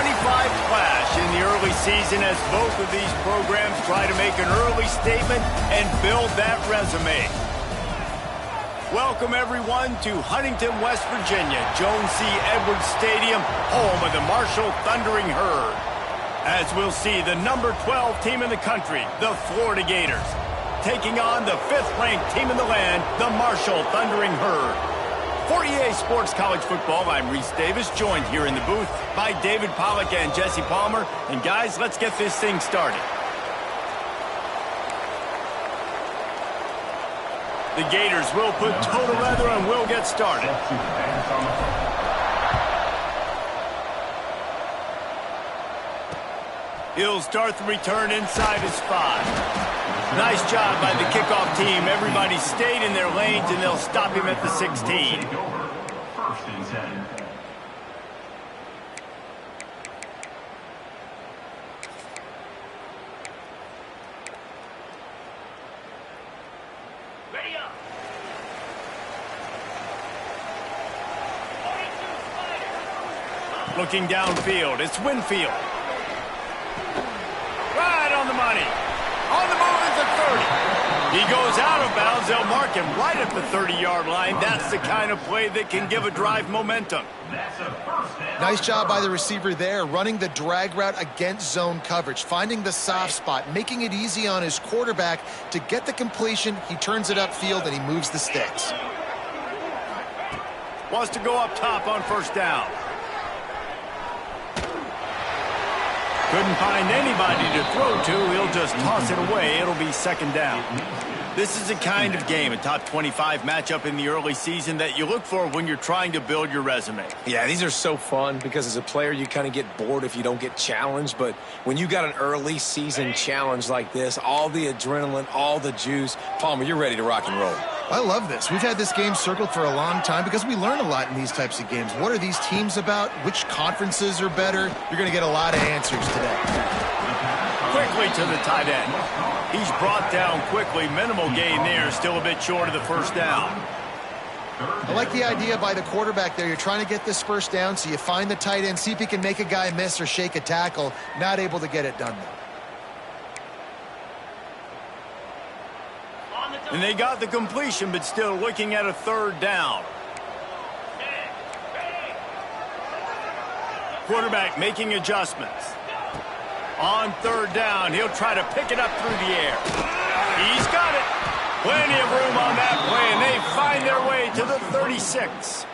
clash in the early season as both of these programs try to make an early statement and build that resume. Welcome, everyone, to Huntington, West Virginia, Joan C. Edwards Stadium, home of the Marshall Thundering Herd. As we'll see, the number 12 team in the country, the Florida Gators, taking on the 5th-ranked team in the land, the Marshall Thundering Herd. For EA Sports College Football, I'm Reese Davis, joined here in the booth by David Pollack and Jesse Palmer. And guys, let's get this thing started. The Gators will put toe to leather and will get started. He'll start the return inside his 5. Nice job by the kickoff team. Everybody stayed in their lanes, and they'll stop him at the 16. First and 10. Ready up. Looking downfield, it's Winfield. Right on the money. On the move is the 30. He goes out of bounds. They'll mark him right at the 30-yard line. That's the kind of play that can give a drive momentum. Nice job by the receiver there, running the drag route against zone coverage, finding the soft spot, making it easy on his quarterback to get the completion. He turns it upfield, and he moves the sticks. Wants to go up top on first down. Couldn't find anybody to throw to. He'll just toss it away. It'll be second down. This is the kind of game, a top 25 matchup in the early season, that you look for when you're trying to build your resume. Yeah, these are so fun because as a player, you kind of get bored if you don't get challenged. But when you got an early season challenge like this, all the adrenaline, all the juice, Palmer, you're ready to rock and roll. I love this. We've had this game circled for a long time because we learn a lot in these types of games. What are these teams about? Which conferences are better? You're going to get a lot of answers today. Quickly to the tight end. He's brought down quickly. Minimal gain there. Still a bit short of the first down. I like the idea by the quarterback there. You're trying to get this first down, so you find the tight end, see if he can make a guy miss or shake a tackle. Not able to get it done, though. And they got the completion, but still looking at a third down. Quarterback making adjustments. On third down, he'll try to pick it up through the air. He's got it. Plenty of room on that play, and they find their way to the 36.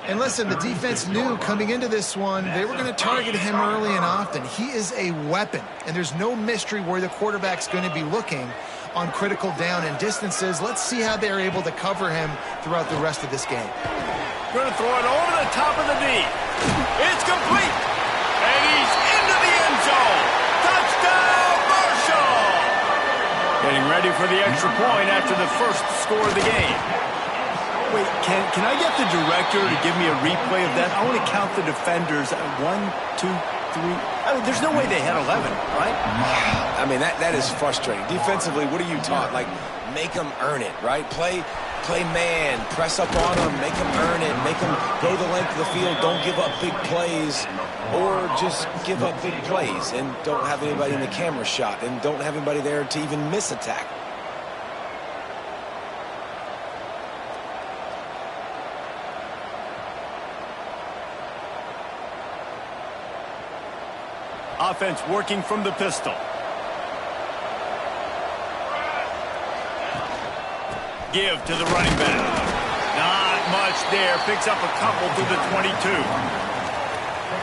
And listen, the defense knew coming into this one, they were going to target him early and often. He is a weapon, and there's no mystery where the quarterback's going to be looking on critical down and distances. Let's see how they're able to cover him throughout the rest of this game. Going to throw it over the top of the knee. It's complete. And he's into the end zone. Touchdown, Marshall! Getting ready for the extra point after the first score of the game. Wait, can I get the director to give me a replay of that? I want to count the defenders. 1, 2, 3. I mean, there's no way they had 11, right? I mean, that is frustrating. Defensively, what are you taught? Like, make them earn it, right? Play man, press up on them, make them earn it, make them go the length of the field, don't give up big plays, or just give up big plays and don't have anybody in the camera shot and don't have anybody there to even miss a tackle. Offense working from the pistol. Give to the running back. Not much there. Picks up a couple to the 22.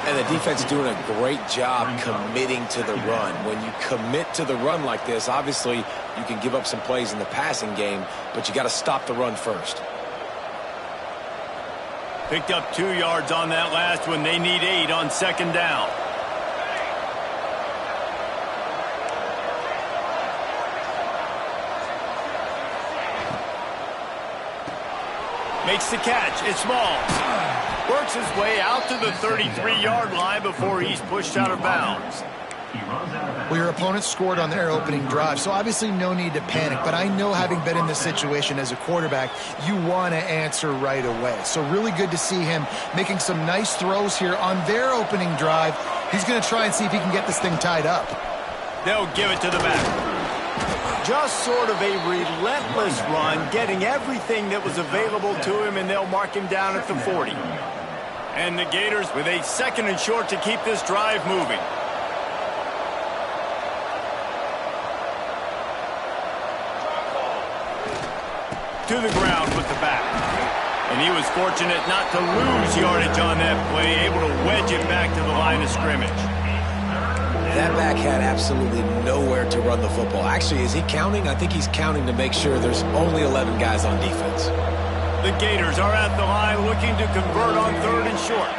And the defense doing a great job committing to the run. When you commit to the run like this, obviously you can give up some plays in the passing game, but you got to stop the run first. Picked up 2 yards on that last one. They need 8 on second down. Makes the catch. It's Smalls. Works his way out to the 33-yard line before he's pushed out of bounds. Well, your opponent scored on their opening drive, so obviously no need to panic. But I know, having been in this situation as a quarterback, you want to answer right away. So really good to see him making some nice throws here on their opening drive. He's going to try and see if he can get this thing tied up. They'll give it to the back. Just sort of a relentless run, getting everything that was available to him, and they'll mark him down at the 40. And the Gators with a 2nd and short to keep this drive moving. To the ground with the back. And he was fortunate not to lose yardage on that play, able to wedge it back to the line of scrimmage. That back had absolutely nowhere to run the football. Actually, is he counting? I think he's counting to make sure there's only 11 guys on defense. The Gators are at the line looking to convert on 3rd and short.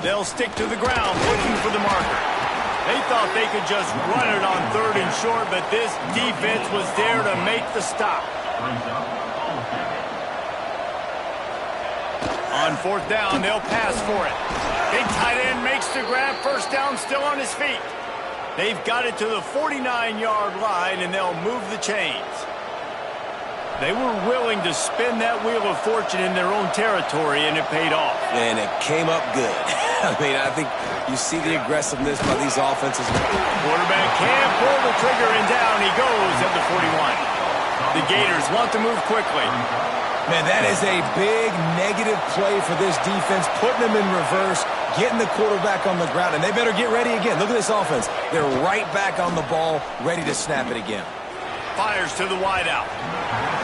They'll stick to the ground looking for the marker. They thought they could just run it on 3rd and short, but this defense was there to make the stop. On 4th down, they'll pass for it. Big tight end makes the grab, 1st down, still on his feet. They've got it to the 49-yard line, and they'll move the chains. They were willing to spin that wheel of fortune in their own territory, and it paid off. And it came up good. I mean, I think you see the aggressiveness by these offenses. Quarterback can't pull the trigger, and down he goes at the 41. The Gators want to move quickly. Man, that is a big negative play for this defense, putting them in reverse, getting the quarterback on the ground, and they better get ready again. Look at this offense. They're right back on the ball, ready to snap it again. Fires to the wideout.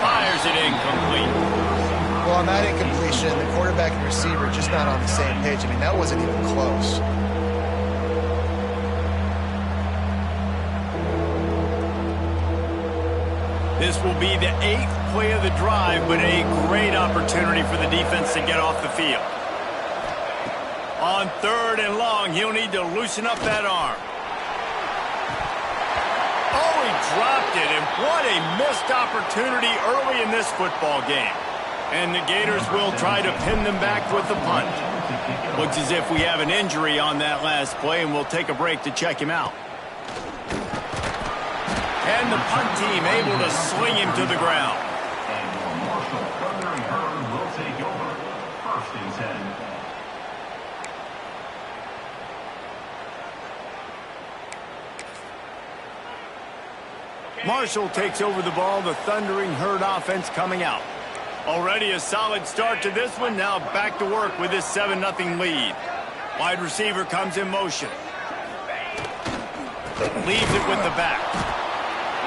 Fires it incomplete. Well, on that incompletion, the quarterback and receiver just not on the same page. I mean, that wasn't even close. This will be the 8th play of the drive, but a great opportunity for the defense to get off the field. On 3rd and long, he'll need to loosen up that arm. Oh, he dropped it, and what a missed opportunity early in this football game. And the Gators will try to pin them back with the punt. Looks as if we have an injury on that last play, and we'll take a break to check him out. And the punt team able to sling him to the ground. And Marshall Thundering Herd will take over. 1st and 10. Marshall takes over the ball, the Thundering Herd offense coming out. Already a solid start to this one, now back to work with this 7-0 lead. Wide receiver comes in motion. Leaves it with the back.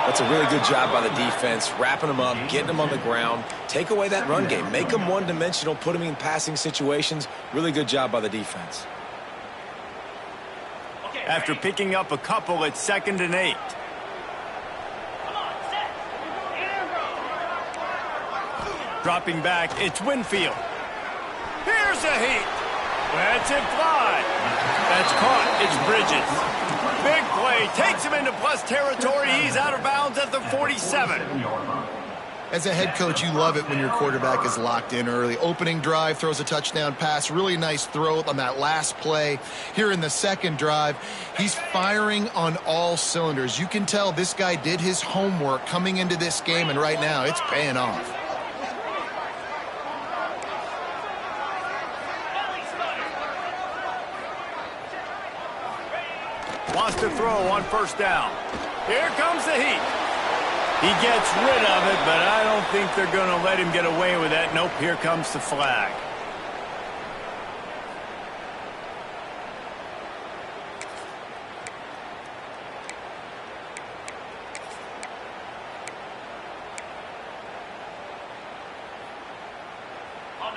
That's a really good job by the defense, wrapping them up, getting them on the ground. Take away that run game. Make them one-dimensional, put them in passing situations. Really good job by the defense. After picking up a couple at 2nd and 8. Dropping back, it's Winfield. Here's a heat. That's it fly. That's caught. It's Bridges. Big play. Takes him into plus territory. He's out of bounds at the 47. As a head coach, you love it when your quarterback is locked in early. Opening drive, throws a touchdown pass. Really nice throw on that last play. Here in the 2nd drive, he's firing on all cylinders. You can tell this guy did his homework coming into this game, and right now it's paying off. Wants to throw on 1st down. Here comes the heat. He gets rid of it, but I don't think they're going to let him get away with that. Nope, here comes the flag.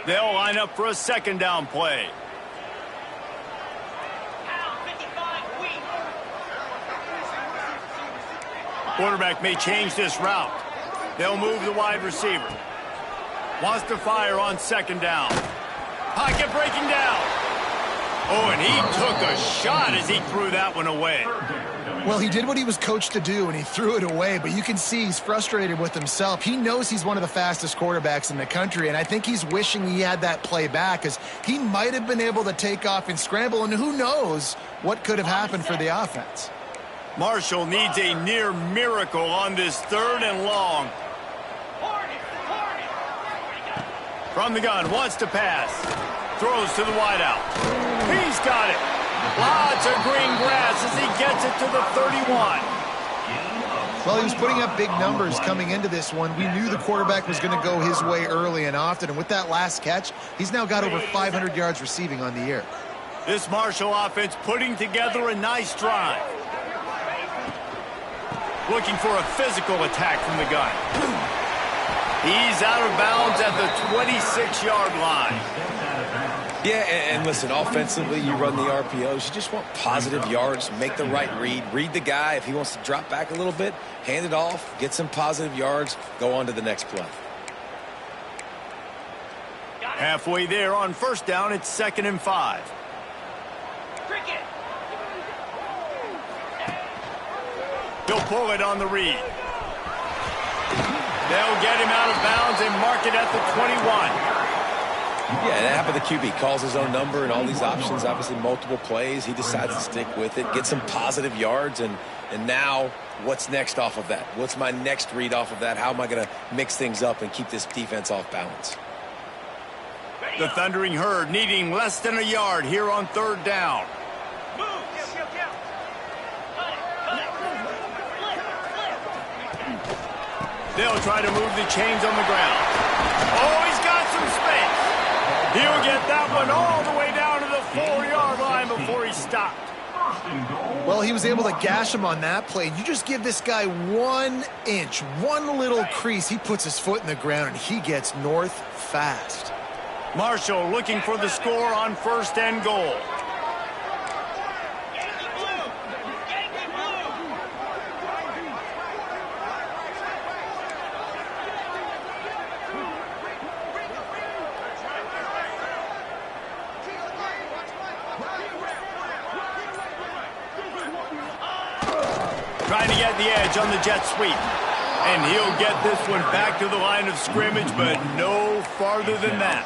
They'll line up for a 2nd down play. Quarterback may change this route. They'll move the wide receiver. Wants to fire on 2nd down. Pocket breaking down. Oh, and he took a shot as he threw that one away. Well, he did what he was coached to do, and he threw it away, but you can see he's frustrated with himself. He knows he's one of the fastest quarterbacks in the country, and I think he's wishing he had that play back, because he might have been able to take off and scramble, and who knows what could have happened for the offense. Marshall needs a near miracle on this 3rd and long. From the gun, wants to pass. Throws to the wideout. He's got it. Lots of green grass as he gets it to the 31. Well, he was putting up big numbers coming into this one. We knew the quarterback was going to go his way early and often, and with that last catch, he's now got over 500 yards receiving on the year. This Marshall offense putting together a nice drive. Looking for a physical attack from the gun. He's out of bounds at the 26-yard line. Yeah, and listen, offensively, you run the RPOs. You just want positive yards, make the right read the guy. If he wants to drop back a little bit, hand it off, get some positive yards, go on to the next play. Halfway there on 1st down, it's 2nd and 5. He'll pull it on the read. They'll get him out of bounds and mark it at the 21. Yeah, that happened to QB. Calls his own number and all these options, obviously multiple plays. He decides to stick with it, get some positive yards, and now what's next off of that? What's my next read off of that? How am I going to mix things up and keep this defense off balance? The Thundering Herd needing less than a yard here on 3rd down. They'll try to move the chains on the ground. Oh, he's got some space. He'll get that one all the way down to the 4-yard line before he stopped. Well, he was able to gash him on that play. You just give this guy 1 inch, one little crease. He puts his foot in the ground, and he gets north fast. Marshall looking for the score on 1st and goal. Trying to get the edge on the jet sweep. And he'll get this one back to the line of scrimmage, but no farther than that.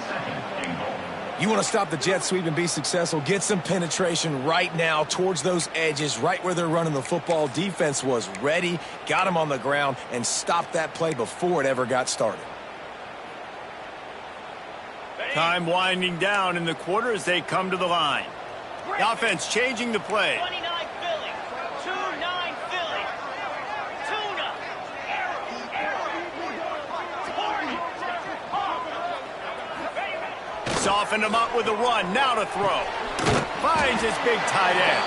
You want to stop the jet sweep and be successful, get some penetration right now towards those edges, right where they're running the football. Defense was ready, got him on the ground, and stopped that play before it ever got started. Time winding down in the quarter as they come to the line. The offense changing the play. Softened him up with a run. Now to throw. Finds his big tight end.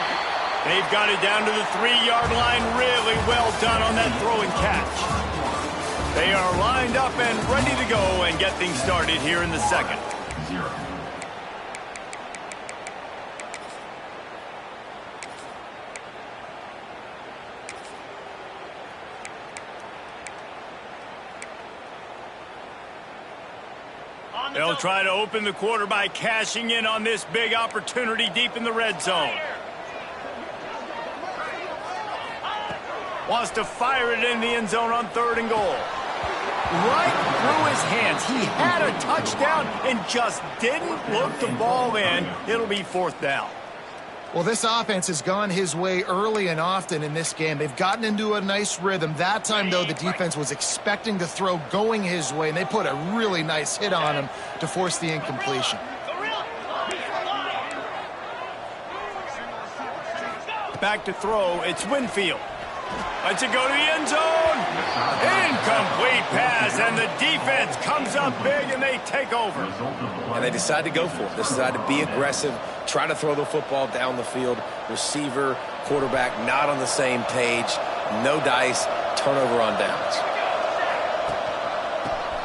They've got it down to the 3-yard line. Really well done on that throw and catch. They are lined up and ready to go and get things started here in the 2nd. They'll try to open the quarter by cashing in on this big opportunity deep in the red zone. Wants to fire it in the end zone on 3rd and goal. Right through his hands. He had a touchdown and just didn't look the ball in. It'll be 4th down. Well, this offense has gone his way early and often in this game. They've gotten into a nice rhythm. That time, though, the defense was expecting to throw going his way, and they put a really nice hit on him to force the incompletion. Back to throw. It's Winfield. Lets it go to the end zone. Incomplete pass, and the defense comes up big, and they take over. And they decide to go for it. They decide to be aggressive, try to throw the football down the field. Receiver, quarterback, not on the same page. No dice, turnover on downs.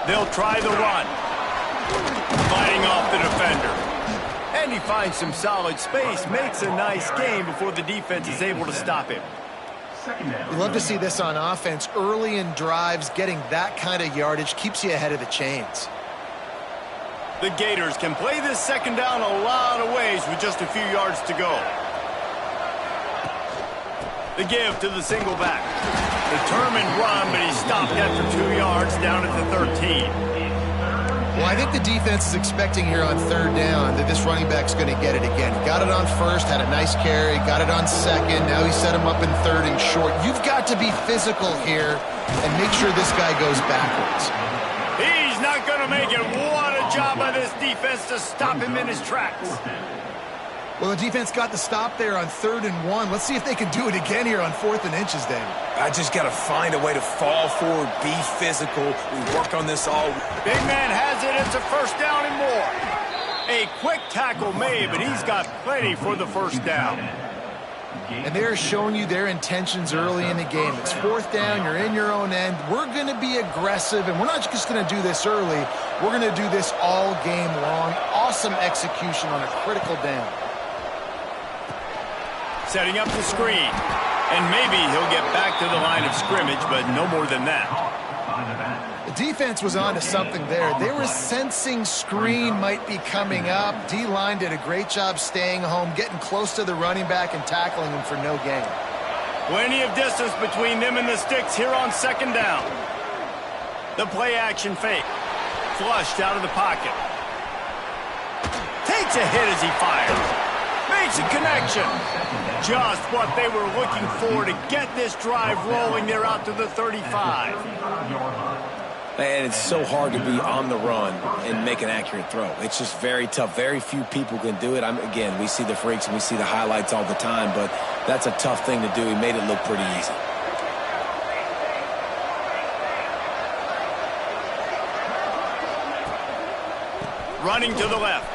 They'll try the run. Fighting off the defender. And he finds some solid space, makes a nice game before the defense is able to stop him. You love to see this on offense. Early in drives, getting that kind of yardage keeps you ahead of the chains. The Gators can play this 2nd down a lot of ways with just a few yards to go. The give to the single back. Determined run, but he stopped after 2 yards down at the 13. Well, I think the defense is expecting here on third down that this running back's going to get it again. He got it on first, had a nice carry, got it on second. Now he set him up in third and short. You've got to be physical here and make sure this guy goes backwards. He's not going to make it. What a job by this defense to stop him in his tracks. Well, the defense got the stop there on 3rd and 1. Let's see if they can do it again here on 4th and inches, David. I just got to find a way to fall forward, be physical. We work on this all. Big man has it. It's a first down and more. A quick tackle made, but he's got plenty for the first down. And they're showing you their intentions early in the game. It's 4th down. You're in your own end. We're going to be aggressive, and we're not just going to do this early. We're going to do this all game long. Awesome execution on a critical down. Setting up the screen. And maybe he'll get back to the line of scrimmage, but no more than that. The defense was on to something there. They were sensing screen might be coming up. D-line did a great job staying home, getting close to the running back and tackling him for no gain. Plenty of distance between them and the sticks here on 2nd down. The play action fake. Flushed out of the pocket. Takes a hit as he fires. Makes a connection. Just what they were looking for to get this drive rolling. They're out to the 35. And it's so hard to be on the run and make an accurate throw. It's just very tough. Very few people can do it. Again, we see the freaks and we see the highlights all the time, but that's a tough thing to do. He made it look pretty easy. Running to the left.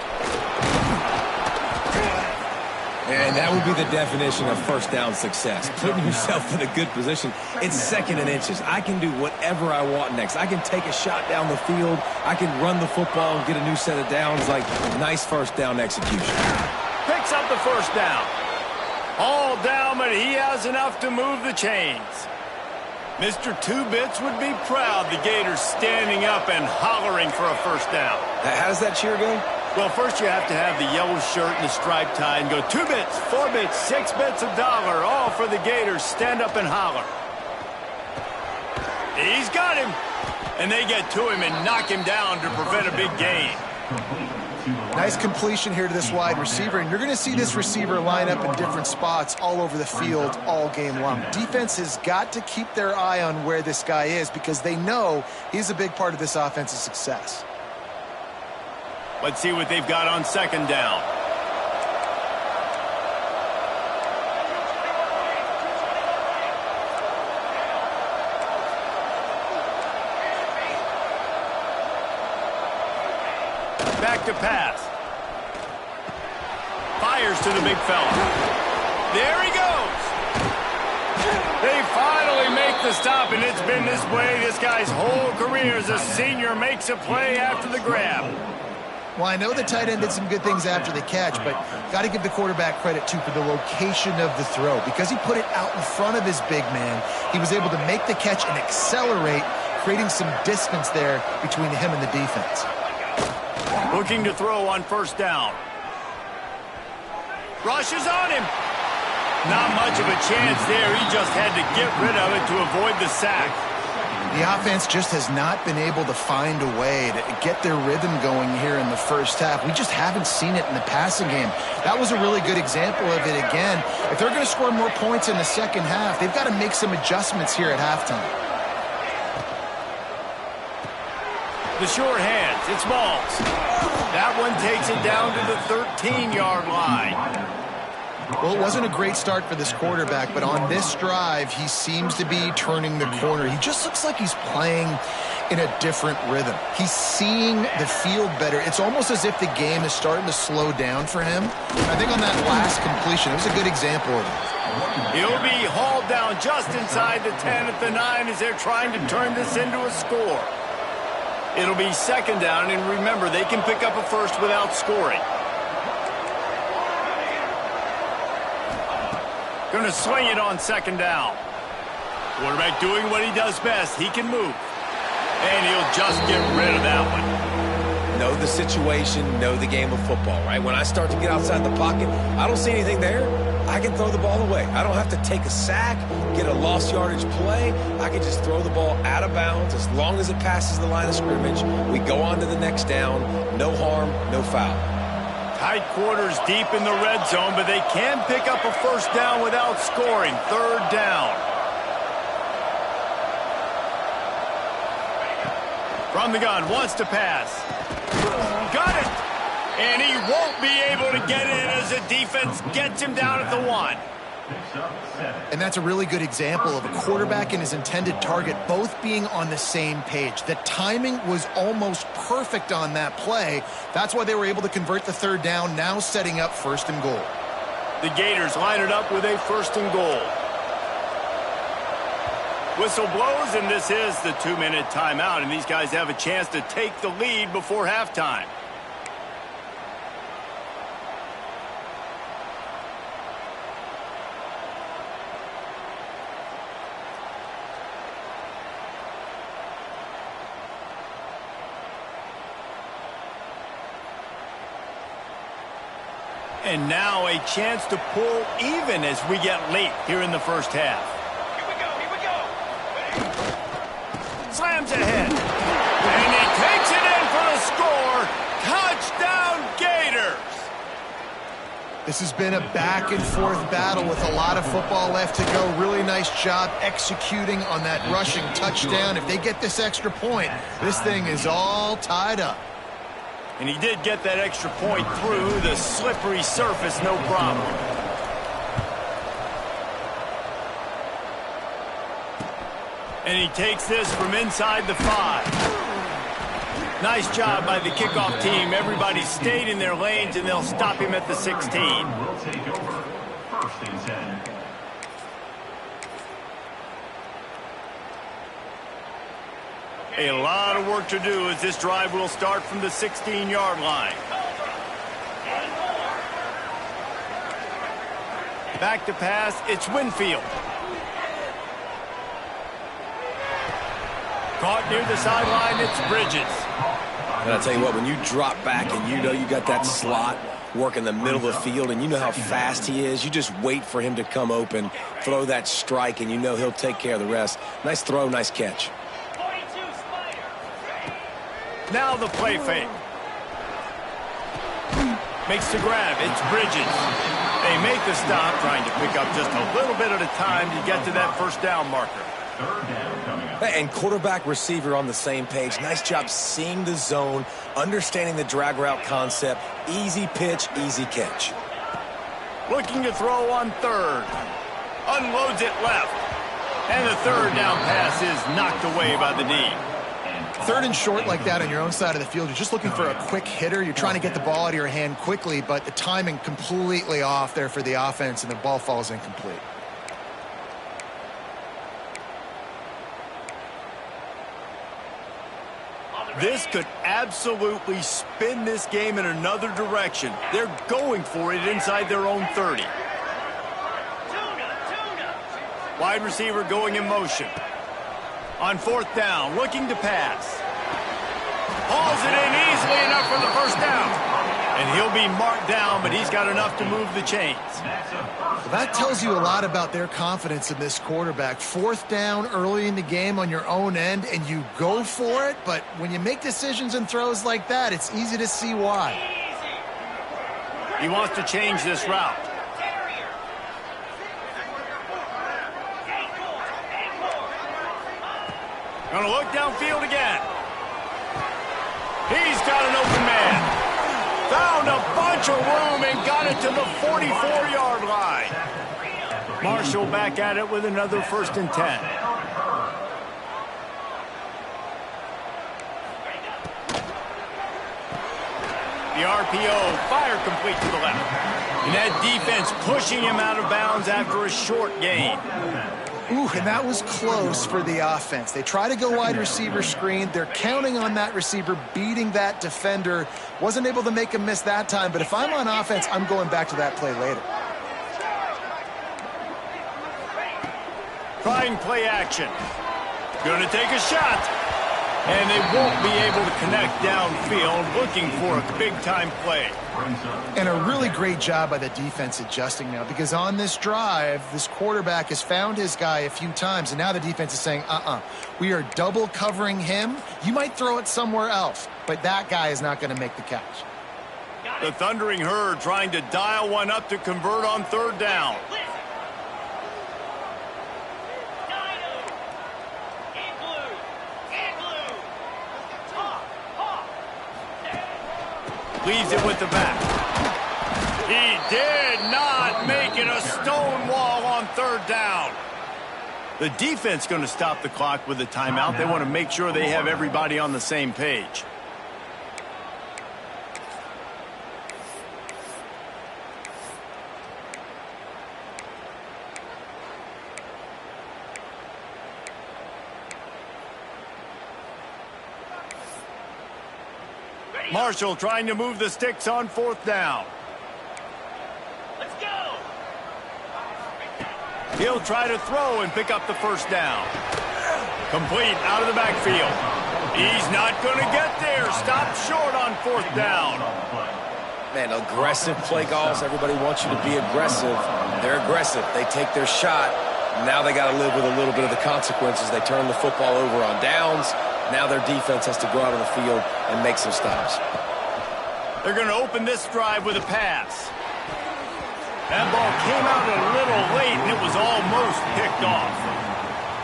And that would be the definition of first down success. Putting yourself in a good position. It's 2nd and inches. I can do whatever I want next. I can take a shot down the field. I can run the football and get a new set of downs. Like, nice first down execution. Picks up the first down. All down, but he has enough to move the chains. Mr. Two Bits would be proud the Gators standing up and hollering for a first down. How does that cheer go? Well, first you have to have the yellow shirt and the striped tie and go 2 bits, 4 bits, 6 bits, $1, all for the Gators. Stand up and holler. He's got him. And they get to him and knock him down to prevent a big gain. Nice completion here to this wide receiver, and you're going to see this receiver line up in different spots all over the field all game long. Defense has got to keep their eye on where this guy is because they know he's a big part of this offense's success. Let's see what they've got on 2nd down. Back to pass. Fires to the big fella. There he goes. They finally make the stop, and it's been this way this guy's whole career as a senior makes a play after the grab. Well, I know the tight end did some good things after the catch, but got to give the quarterback credit, too, for the location of the throw. Because he put it out in front of his big man, he was able to make the catch and accelerate, creating some distance there between him and the defense. Looking to throw on 1st down. Rushes on him. Not much of a chance there. He just had to get rid of it to avoid the sack. The offense just has not been able to find a way to get their rhythm going here in the first half. We just haven't seen it in the passing game. That was a really good example of it again. If they're going to score more points in the second half, they've got to make some adjustments here at halftime. The short hands, it's Balls. That one takes it down to the 13-yard line. Well, it wasn't a great start for this quarterback, but on this drive, he seems to be turning the corner. He just looks like he's playing in a different rhythm. He's seeing the field better. It's almost as if the game is starting to slow down for him. I think on that last completion, it was a good example of it. He'll be hauled down just inside the 10 at the 9 as they're trying to turn this into a score. It'll be 2nd down, and remember, they can pick up a first without scoring. Going to swing it on 2nd down. Quarterback doing what he does best. He can move. And he'll just get rid of that one. Know the situation, know the game of football, right? When I start to get outside the pocket, I don't see anything there. I can throw the ball away. I don't have to take a sack, get a lost yardage play. I can just throw the ball out of bounds as long as it passes the line of scrimmage. We go on to the next down. No harm, no foul. Tight quarters deep in the red zone, but they can pick up a first down without scoring. Third down. From the gun, wants to pass. Got it! And he won't be able to get in as the defense gets him down at the 1. And that's a really good example of a quarterback and his intended target both being on the same page. The timing was almost perfect on that play. That's why they were able to convert the third down, now setting up 1st and goal. The Gators line it up with a 1st and goal. Whistle blows, and this is the 2-minute timeout, and these guys have a chance to take the lead before halftime. And now a chance to pull even as we get late here in the first half. Here we go. Slams ahead. And he takes it in for the score. Touchdown, Gators. This has been a back-and-forth battle with a lot of football left to go. Really nice job executing on that rushing touchdown. If they get this extra point, this thing is all tied up. And he did get that extra point through the slippery surface, no problem. And he takes this from inside the 5. Nice job by the kickoff team. Everybody stayed in their lanes, and they'll stop him at the 16. Will take over. 1st and 10. A lot of work to do as this drive will start from the 16-yard line. Back to pass, it's Winfield. Caught near the sideline, it's Bridges. And I'll tell you what, when you drop back and you know you got that slot work in the middle of the field and you know how fast he is, you just wait for him to come open, throw that strike, and you know he'll take care of the rest. Nice throw, nice catch. Now the play fake. Makes the grab. It's Bridges. They make the stop, trying to pick up just a little bit at a time to get to that first down marker. Third down coming up. And quarterback receiver on the same page. Nice job seeing the zone, understanding the drag route concept. Easy pitch, easy catch. Looking to throw on third. Unloads it left. And the third down pass is knocked away by the D. 3rd and short like that on your own side of the field, you're just looking for a quick hitter. You're trying to get the ball out of your hand quickly, but the timing completely off there for the offense, and the ball falls incomplete. This could absolutely spin this game in another direction. They're going for it inside their own 30. Wide receiver going in motion. On 4th down, looking to pass. Hauls it in easily enough for the first down. And he'll be marked down, but he's got enough to move the chains. Well, that tells you a lot about their confidence in this quarterback. 4th down early in the game on your own end, and you go for it. But when you make decisions and throws like that, it's easy to see why. He wants to change this route. Gonna look downfield again. He's got an open man. Found a bunch of room and got it to the 44-yard line. Marshall back at it with another 1st and 10. The RPO, fire complete to the left. And that defense pushing him out of bounds after a short gain. Ooh, and that was close for the offense. They try to go wide receiver screen. They're counting on that receiver beating that defender. Wasn't able to make him miss that time, but if I'm on offense, I'm going back to that play later. Trying play action. Gonna take a shot. And they won't be able to connect downfield, looking for a big-time play. And a really great job by the defense adjusting now, because on this drive, this quarterback has found his guy a few times, and now the defense is saying, we are double covering him. You might throw it somewhere else, but that guy is not going to make the catch. The Thundering Herd trying to dial one up to convert on third down. Leaves it with the back. He did not make it a stone wall on third down. The defense going to stop the clock with a timeout. They want to make sure they have everybody on the same page. Marshall trying to move the sticks on fourth down. Let's go. He'll try to throw and pick up the first down. Complete out of the backfield. He's not going to get there. Stop short on fourth down. Man, aggressive play calls. Everybody wants you to be aggressive. They're aggressive. They take their shot. Now they got to live with a little bit of the consequences. They turn the football over on downs. Now their defense has to go out on the field and make some stops. They're going to open this drive with a pass. That ball came out a little late, and it was almost picked off.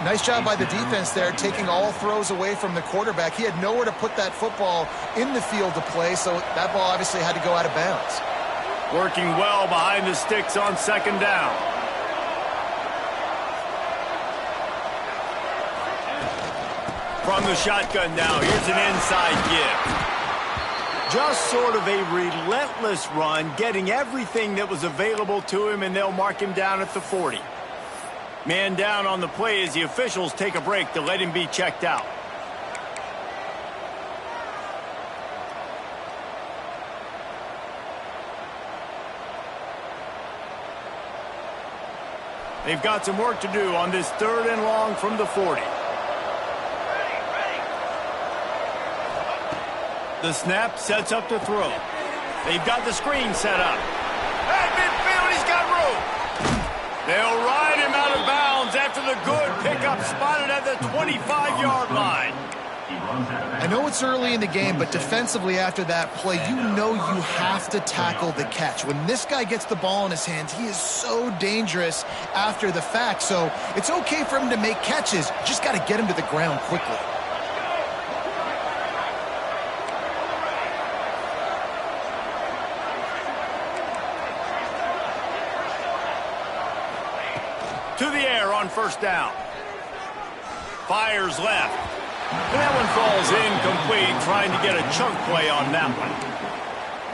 Nice job by the defense there, taking all throws away from the quarterback. He had nowhere to put that football in the field to play, so that ball obviously had to go out of bounds. Working well behind the sticks on second down. From the shotgun now, here's an inside give. Just sort of a relentless run, getting everything that was available to him, and they'll mark him down at the 40. Man down on the play as the officials take a break to let him be checked out. They've got some work to do on this third and long from the 40. The snap sets up to throw. They've got the screen set up. At midfield, he's got room. They'll ride him out of bounds after the good pickup spotted at the 25-yard line. I know it's early in the game, but defensively after that play, you know you have to tackle the catch. When this guy gets the ball in his hands, he is so dangerous after the fact. So it's okay for him to make catches. Just got to get him to the ground quickly. To the air on first down. Fires left. And that one falls incomplete, trying to get a chunk play on that one.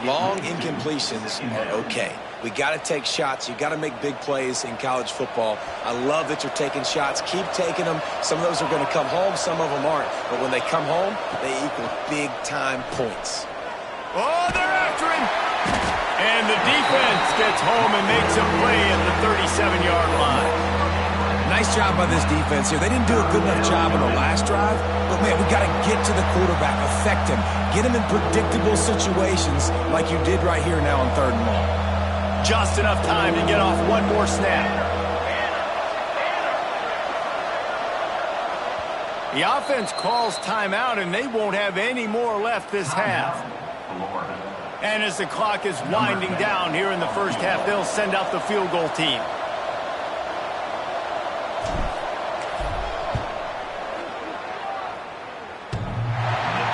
Long incompletions are okay. We got to take shots. You got to make big plays in college football. I love that you're taking shots. Keep taking them. Some of those are going to come home. Some of them aren't. But when they come home, they equal big-time points. Oh, they're after him. And the defense gets home and makes a play at the 37-yard line. Nice job by this defense here. They didn't do a good enough job on the last drive, but, man, we got to get to the quarterback, affect him, get him in predictable situations like you did right here now on third and long. Just enough time to get off one more snap. The offense calls timeout, and they won't have any more left this half. And as the clock is winding down here in the first half, they'll send out the field goal team.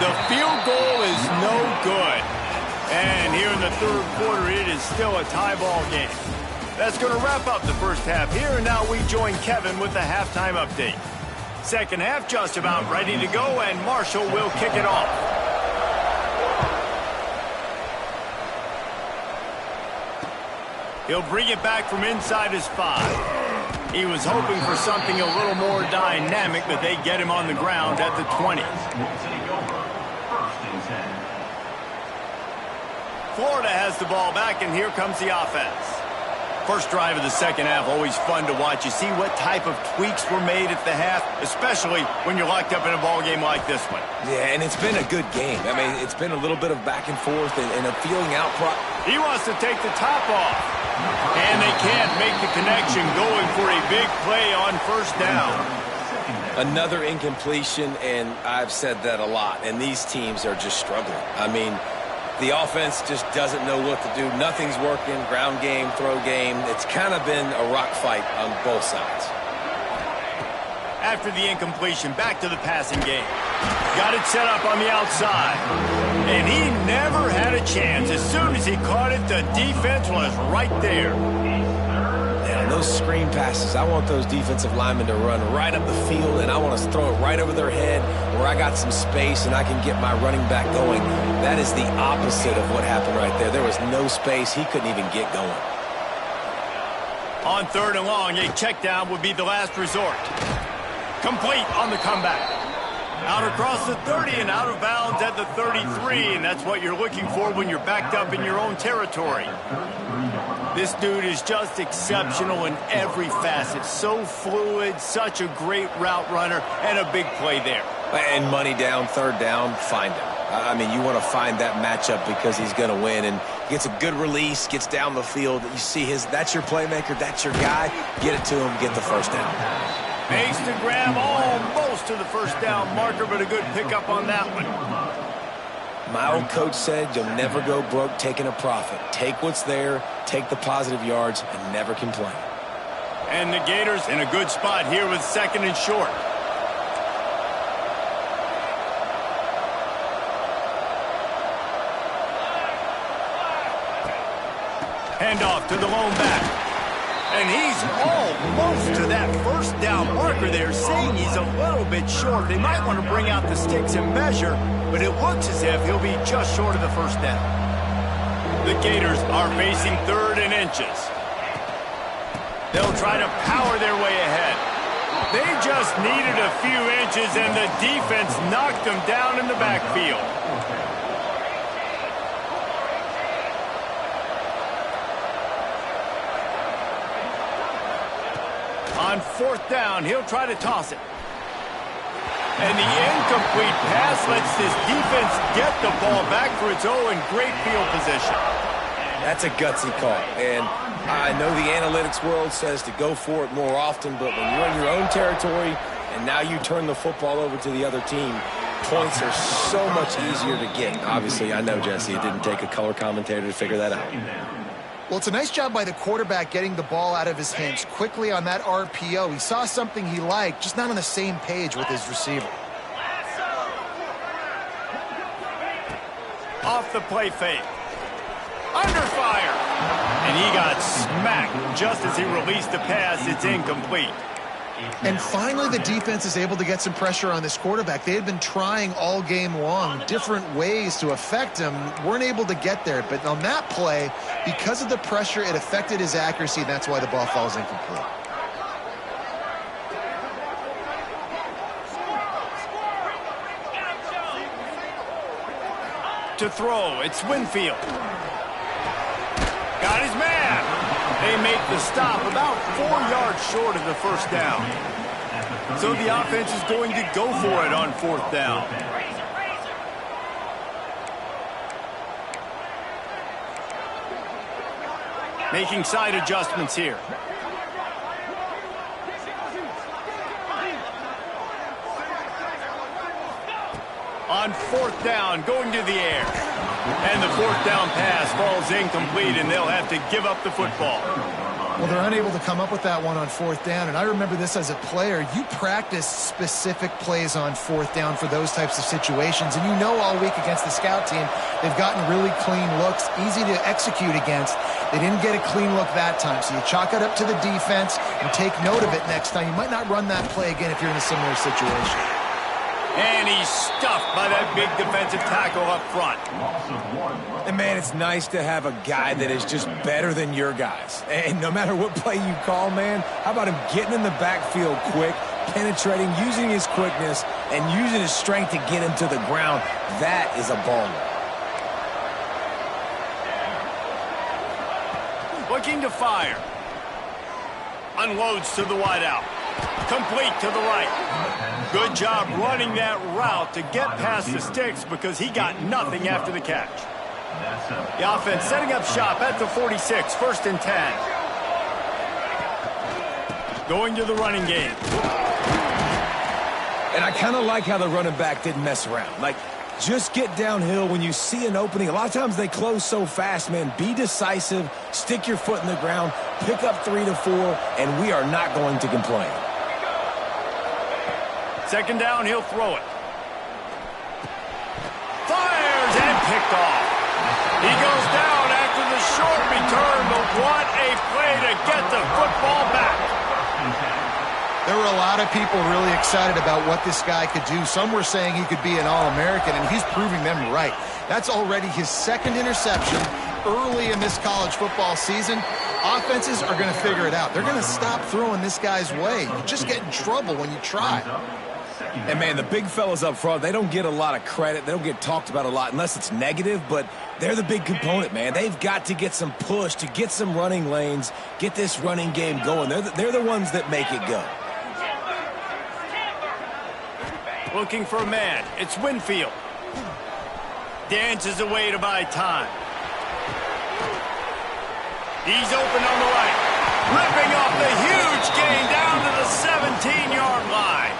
The field goal is no good. And here in the third quarter, it is still a tie ball game. That's going to wrap up the first half here, and now we join Kevin with the halftime update. Second half just about ready to go, and Marshall will kick it off. He'll bring it back from inside his 5. He was hoping for something a little more dynamic, but they get him on the ground at the 20. Florida has the ball back, and here comes the offense. First drive of the second half, always fun to watch. You see what type of tweaks were made at the half, especially when you're locked up in a ball game like this one. Yeah, and it's been a good game. I mean, it's been a little bit of back and forth and a feeling out. He wants to take the top off. And they can't make the connection, going for a big play on first down. Another incompletion, and I've said that a lot, and these teams are just struggling. I mean, the offense just doesn't know what to do. Nothing's working. Ground game, throw game. It's kind of been a rock fight on both sides. After the incompletion, back to the passing game. Got it set up on the outside. And he never had a chance. As soon as he caught it, the defense was right there. Yeah, those screen passes, I want those defensive linemen to run right up the field, and I want to throw it right over their head where I got some space and I can get my running back going. That is the opposite of what happened right there. There was no space. He couldn't even get going. On third and long, a check down would be the last resort. Complete on the comeback. Out across the 30 and out of bounds at the 33, and that's what you're looking for when you're backed up in your own territory. This dude is just exceptional in every facet. So fluid, such a great route runner, and a big play there. And money down, third down, find him. I mean, you want to find that matchup because he's going to win, and gets a good release, gets down the field. You see that's your playmaker, that's your guy. Get it to him, get the first down. Makes the grab almost to the first down marker, but a good pickup on that one. My old coach said you'll never go broke taking a profit. Take what's there, take the positive yards, and never complain. And the Gators in a good spot here with second and short. Handoff to the lone back. And he's almost to that first down marker there, saying he's a little bit short. They might want to bring out the sticks and measure, but it looks as if he'll be just short of the first down. The Gators are facing third and inches. They'll try to power their way ahead. They just needed a few inches, and the defense knocked them down in the backfield. On fourth down, he'll try to toss it. And the incomplete pass lets this defense get the ball back for its own great field position. That's a gutsy call. And I know the analytics world says to go for it more often, but when you're in your own territory and now you turn the football over to the other team, points are so much easier to get. Obviously, I know, Jesse, it didn't take a color commentator to figure that out. Well, it's a nice job by the quarterback getting the ball out of his hands quickly on that RPO. He saw something he liked, just not on the same page with his receiver. Off the play fake. Under fire. And he got smacked just as he released the pass. It's incomplete. And finally, the defense is able to get some pressure on this quarterback. They had been trying all game long different ways to affect him, weren't able to get there. But on that play, because of the pressure, it affected his accuracy, and that's why the ball falls incomplete. To throw, it's Winfield. Got his man. They make the stop about 4 yards short of the first down. So the offense is going to go for it on fourth down. Making side adjustments here. On fourth down, going to the air. And the fourth down pass falls incomplete, and they'll have to give up the football. Well, they're unable to come up with that one on fourth down, and I remember this as a player. You practice specific plays on fourth down for those types of situations, and you know all week against the scout team, they've gotten really clean looks, easy to execute against. They didn't get a clean look that time, so you chalk it up to the defense and take note of it next time. You might not run that play again if you're in a similar situation. And he's stuffed by that big defensive tackle up front. And, man, it's nice to have a guy that is just better than your guys. And no matter what play you call, man, how about him getting in the backfield quick, penetrating, using his quickness, and using his strength to get him to the ground? That is a baller. Looking to fire. Unloads to the wideout. Complete to the right. Good job running that route to get past the sticks because he got nothing after the catch. The offense setting up shop at the 46, 1st and 10. Going to the running game. And I kind of like how the running back didn't mess around. Like, just get downhill when you see an opening. A lot of times they close so fast, man. Be decisive, stick your foot in the ground, pick up 3 to 4, and we are not going to complain. 2nd down, he'll throw it. Fires and picked off. He goes down after the short return, but what a play to get the football back. There were a lot of people really excited about what this guy could do. Some were saying he could be an All-American, and he's proving them right. That's already his 2nd interception early in this college football season. Offenses are going to figure it out. They're going to stop throwing this guy's way. You just get in trouble when you try. And, man, the big fellas up front, they don't get a lot of credit. They don't get talked about a lot unless it's negative, but they're the big component, man. They've got to get some push, to get some running lanes, get this running game going. They're the ones that make it go. Looking for a man. It's Winfield. Dances away to buy time. He's open on the right. Ripping off the huge gain down to the 17-yard line.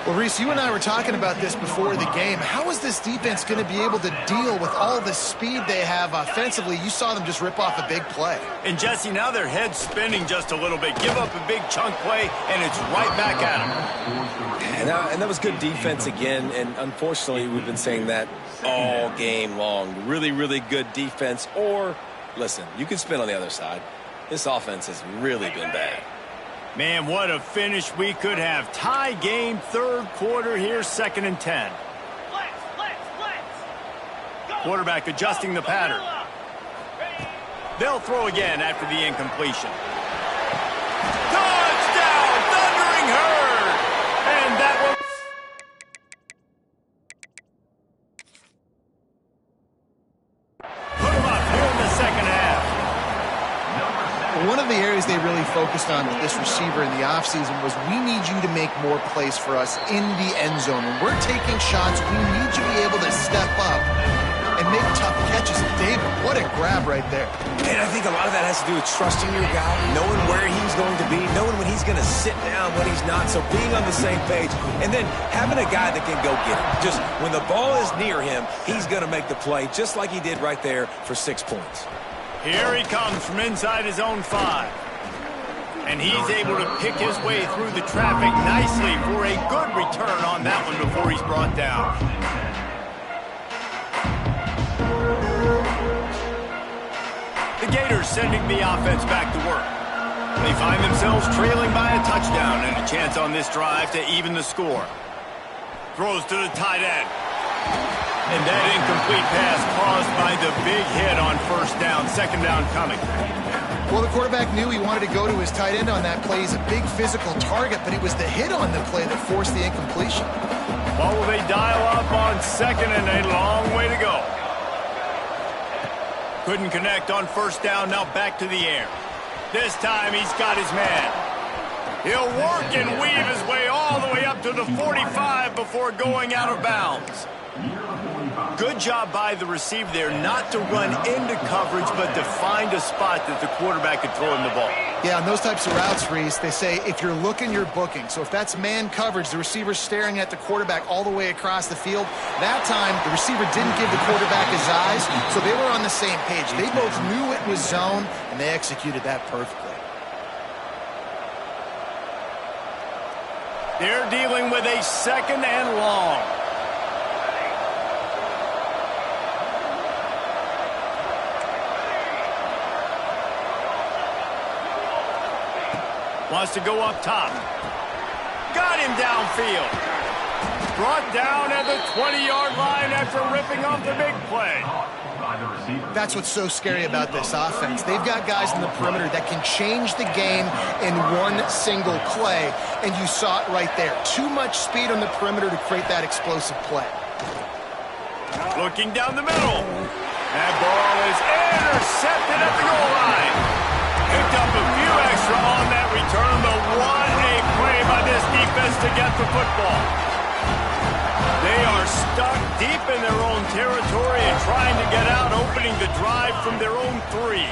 Well, Reese, you and I were talking about this before the game. How is this defense going to be able to deal with all the speed they have offensively? You saw them just rip off a big play. And, Jesse, now their head's spinning just a little bit. Give up a big chunk play, and it's right back at them. And that was good defense again, and unfortunately we've been saying that all game long. Really, really good defense. Or, listen, you can spin on the other side. This offense has really been bad. Man, what a finish we could have. Tie game, 3rd quarter here, 2nd and 10. Quarterback adjusting the pattern. They'll throw again after the incompletion. Touchdown, Thundering Herd! And that will... Put him up here in the 2nd half. One of the areas they really focused on with this receiver in the offseason was we need you to make more plays for us in the end zone. When we're taking shots, we need you to be able to step up and make tough catches. David, what a grab right there. And I think a lot of that has to do with trusting your guy, knowing where he's going to be, knowing when he's going to sit down, when he's not, so being on the same page, and then having a guy that can go get it. Just when the ball is near him, he's going to make the play, just like he did right there for 6 points. Here he comes from inside his own 5. And he's able to pick his way through the traffic nicely for a good return on that one before he's brought down. The Gators sending the offense back to work. They find themselves trailing by a touchdown and a chance on this drive to even the score. Throws to the tight end. And that incomplete pass caused by the big hit on 1st down, 2nd down coming. Well, the quarterback knew he wanted to go to his tight end on that play. He's a big physical target, but it was the hit on the play that forced the incompletion. Well, will they dial up on 2nd and a long way to go? Couldn't connect on 1st down, now back to the air. This time he's got his man. He'll work and weave his way all the way up to the 45 before going out of bounds. Good job by the receiver there not to run into coverage, but to find a spot that the quarterback could throw him the ball. Yeah, on those types of routes, Reese, they say if you're looking, you're booking. So if that's man coverage, the receiver's staring at the quarterback all the way across the field. That time, the receiver didn't give the quarterback his eyes, so they were on the same page. They both knew it was zone, and they executed that perfectly. They're dealing with a 2nd and long. Wants to go up top. Got him downfield. Brought down at the 20-yard line after ripping off the big play. That's what's so scary about this offense. They've got guys in the perimeter that can change the game in one single play, and you saw it right there. Too much speed on the perimeter to create that explosive play. Looking down the middle. That ball is intercepted at the goal line. Picked up a few extra on that return, but what a play by this defense to get the football. They are stuck deep in their own territory and trying to get out, opening the drive from their own 3.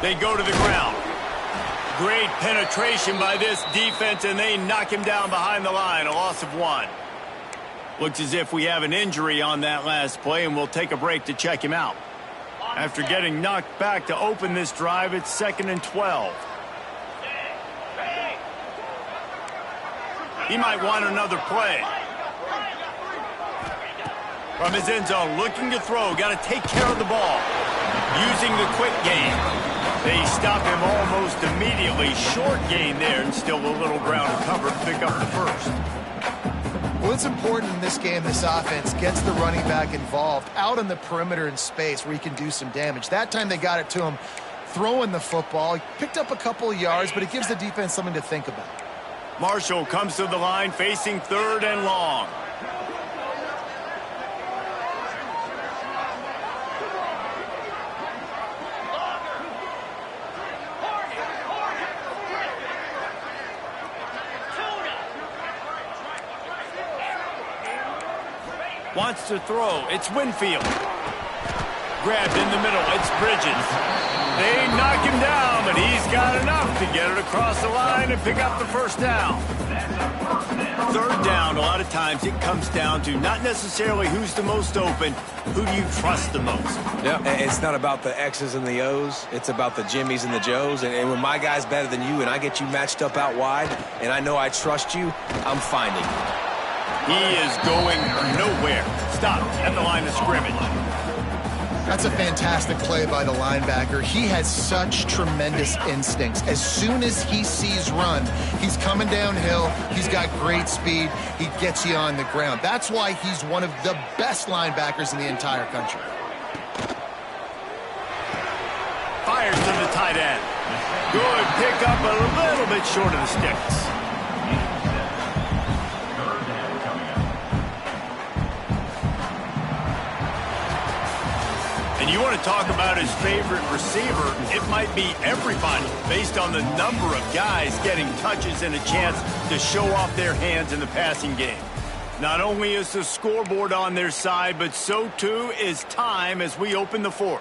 They go to the ground. Great penetration by this defense, and they knock him down behind the line, a loss of 1. Looks as if we have an injury on that last play, and we'll take a break to check him out. After getting knocked back to open this drive, it's 2nd and 12. He might want another play. From his end zone, looking to throw. Got to take care of the ball. Using the quick game. They stop him almost immediately. Short gain there, and still a little ground to cover to pick up the first. Well, it's important in this game, this offense gets the running back involved out on the perimeter in space where he can do some damage. That time they got it to him throwing the football. He picked up a couple of yards, but it gives the defense something to think about. Marshall comes to the line facing 3rd and long. Wants to throw. It's Winfield. Grabbed in the middle. It's Bridges. They knock him down, but he's got enough to get it across the line and pick up the first down. 3rd down, a lot of times it comes down to not necessarily who's the most open, who do you trust the most. Yeah, it's not about the X's and the O's. It's about the Jimmys and the Joes. And when my guy's better than you and I get you matched up out wide and I know I trust you, I'm finding you. He is going nowhere. Stop at the line of scrimmage. That's a fantastic play by the linebacker. He has such tremendous instincts. As soon as he sees run, he's coming downhill. He's got great speed. He gets you on the ground. That's why he's one of the best linebackers in the entire country. Fires to the tight end. Good pickup, a little bit short of the sticks. And you want to talk about his favorite receiver, it might be everybody based on the number of guys getting touches and a chance to show off their hands in the passing game. Not only is the scoreboard on their side, but so too is time as we open the 4th.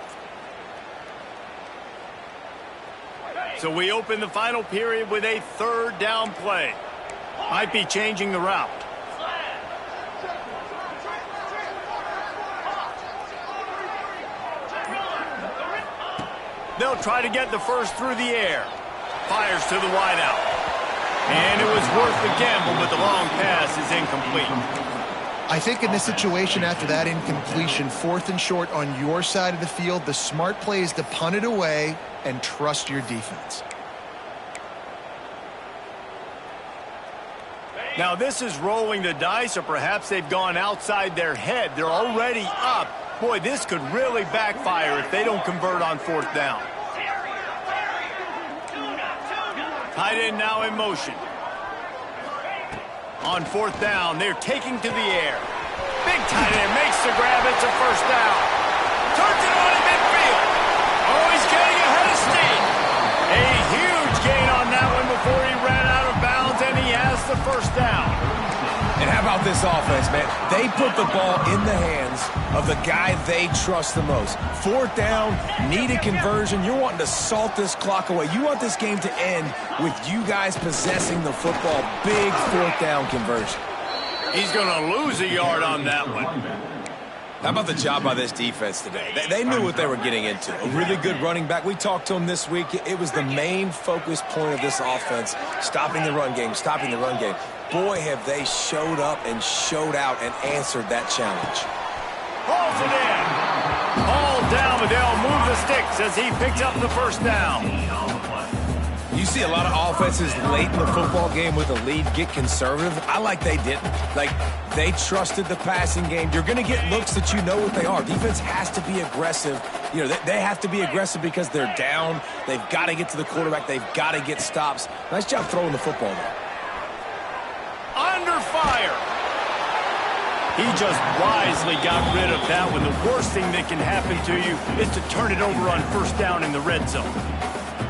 So we open the final period with a 3rd down play. Might be changing the route. They'll try to get the first through the air. Fires to the wideout. And it was worth the gamble, but the long pass is incomplete. I think in this situation after that incompletion, 4th and short on your side of the field, the smart play is to punt it away and trust your defense. Now this is rolling the dice, or perhaps they've gone outside their head. They're already up. Boy, this could really backfire if they don't convert on 4th down. Tight end now in motion. On 4th down, they're taking to the air. Big tight end makes the grab. It's a first down. Turns it on in midfield. Oh, he's getting ahead of steam. A huge gain on that one before he ran out of bounds, and he has the first down. And how about this offense, man? They put the ball in the hands of the guy they trust the most. 4th down, need a conversion. You're wanting to salt this clock away. You want this game to end with you guys possessing the football. Big 4th down conversion. He's going to lose a yard on that one. How about the job by this defense today? They knew what they were getting into. A really good running back. We talked to him this week. It was the main focus point of this offense, stopping the run game, stopping the run game. Boy, have they showed up and showed out and answered that challenge. Hauls it in. Hauled down, but they'll move the sticks as he picks up the first down. You see a lot of offenses late in the football game with a lead get conservative. I like they didn't. Like, they trusted the passing game. You're going to get looks that you know what they are. Defense has to be aggressive. You know, they have to be aggressive because they're down. They've got to get to the quarterback. They've got to get stops. Nice job throwing the football there. Under fire. He just wisely got rid of that one. The worst thing that can happen to you is to turn it over on first down in the red zone.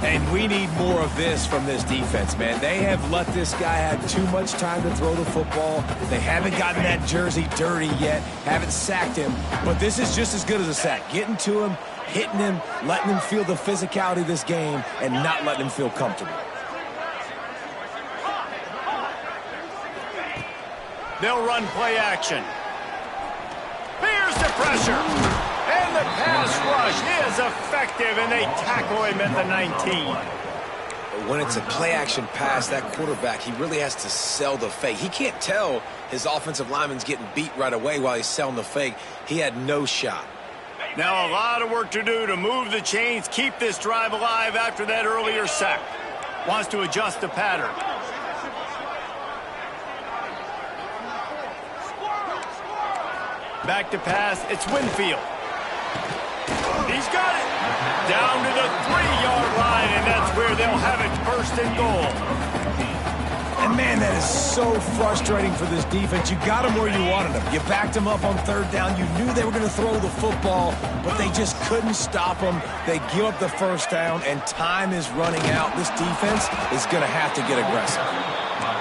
And we need more of this from this defense, man. They have let this guy have too much time to throw the football. They haven't gotten that jersey dirty yet, haven't sacked him. But this is just as good as a sack. Getting to him, hitting him, letting him feel the physicality of this game, and not letting him feel comfortable. They'll run play action. Here's the pressure. And the pass rush is effective, and they tackle him at the 19. When it's a play-action pass, that quarterback, he really has to sell the fake. He can't tell his offensive lineman's getting beat right away while he's selling the fake. He had no shot. Now a lot of work to do to move the chains, keep this drive alive after that earlier sack. Wants to adjust the pattern. Back to pass, it's Winfield. He's got it. Down to the 3-yard line, and that's where they'll have it first and goal. And, man, that is so frustrating for this defense. You got him where you wanted him. You backed him up on third down. You knew they were going to throw the football, but they just couldn't stop him. They give up the first down, and time is running out. This defense is going to have to get aggressive.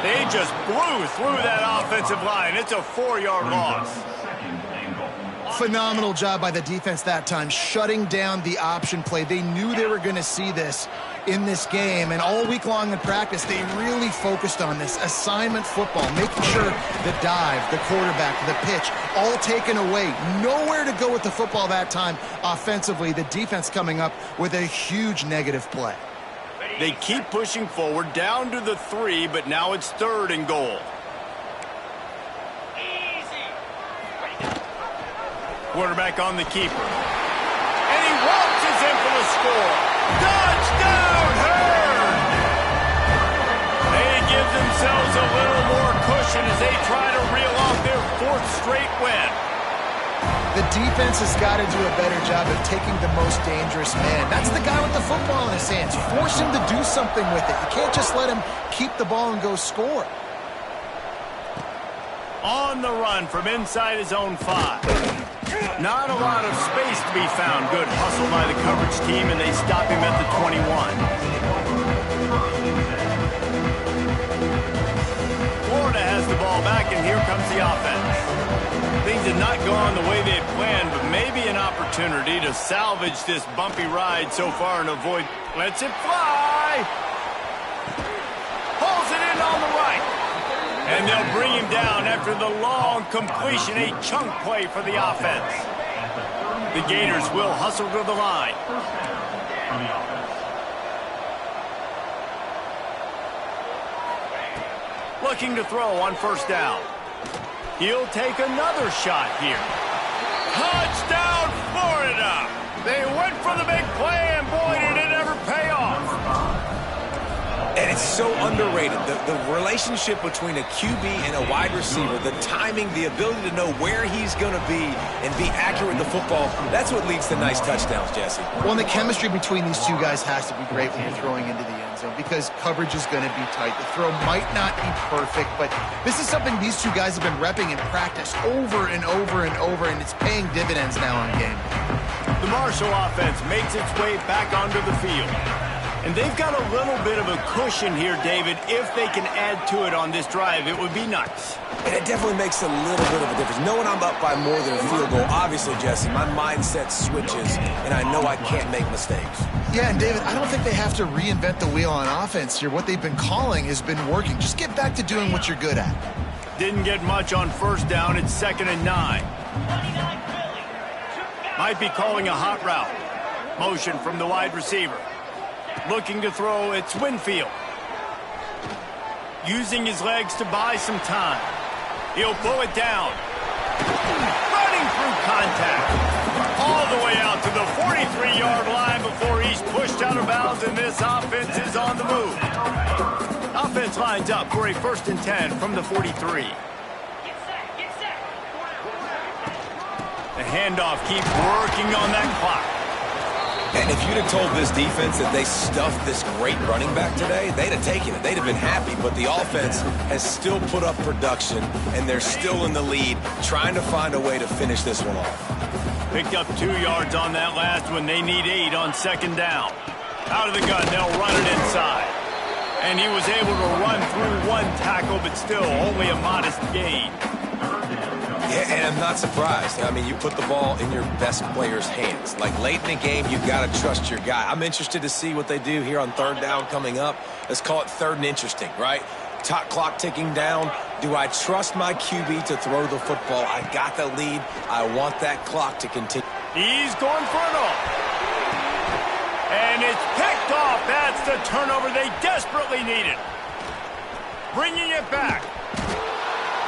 They just blew through that offensive line. It's a 4-yard loss. Phenomenal job by the defense that time, shutting down the option play. They knew they were going to see this in this game, and all week long in practice, they really focused on this assignment football, making sure the dive, the quarterback, the pitch, all taken away. Nowhere to go with the football that time offensively. The defense coming up with a huge negative play. They keep pushing forward down to the 3, but now it's 3rd and goal. Quarterback on the keeper. And he waltzes in for the score. Touchdown, Hurd! They give themselves a little more cushion as they try to reel off their 4th straight win. The defense has got to do a better job of taking the most dangerous man. That's the guy with the football in his hands. Force him to do something with it. You can't just let him keep the ball and go score. On the run from inside his own 5. Not a lot of space to be found. Good hustle by the coverage team, and they stop him at the 21. Florida has the ball back, and here comes the offense. Things have not gone the way they had planned, but maybe an opportunity to salvage this bumpy ride so far and avoid. Lets it fly. Pulls it in on the right. And they'll bring him down after the long completion, a chunk play for the offense. The Gators will hustle to the line. Looking to throw on first down. He'll take another shot here. Touchdown, Florida! They went for the big play, and boy, did it ever pay off. And it's so underrated. The relationship between a QB and a wide receiver, the timing, the ability to know where he's going to be and be accurate with the football, that's what leads to nice touchdowns, Jesse. Well, and the chemistry between these two guys has to be great when you're throwing into the end zone because coverage is going to be tight. The throw might not be perfect, but this is something these two guys have been repping in practice over and over and over, and it's paying dividends now in game. The Marshall offense makes its way back onto the field. And they've got a little bit of a cushion here, David. If they can add to it on this drive, it would be nice. And it definitely makes a little bit of a difference. Knowing I'm up by more than a field goal, obviously, Jesse, my mindset switches, and I know I can't make mistakes. Yeah, and David, I don't think they have to reinvent the wheel on offense here. What they've been calling has been working. Just get back to doing what you're good at. Didn't get much on first down. It's 2nd and 9. Might be calling a hot route. Motion from the wide receiver. Looking to throw, it's Winfield. Using his legs to buy some time. He'll pull it down. Running through contact. All the way out to the 43-yard line before he's pushed out of bounds, and this offense is on the move. Offense lines up for a 1st and 10 from the 43. The handoff keeps working on that clock. And if you'd have told this defense that they stuffed this great running back today, they'd have taken it. They'd have been happy. But the offense has still put up production, and they're still in the lead, trying to find a way to finish this one off. Picked up 2 yards on that last one. They need 8 on second down. Out of the gun, they'll run it inside. And he was able to run through 1 tackle, but still only a modest gain. Yeah, and I'm not surprised. I mean, you put the ball in your best player's hands. Like, late in the game, you've got to trust your guy. I'm interested to see what they do here on third down coming up. Let's call it third and interesting, right? Top clock ticking down. Do I trust my QB to throw the football? I got the lead. I want that clock to continue. He's going for it all. And it's picked off. That's the turnover they desperately needed. Bringing it back.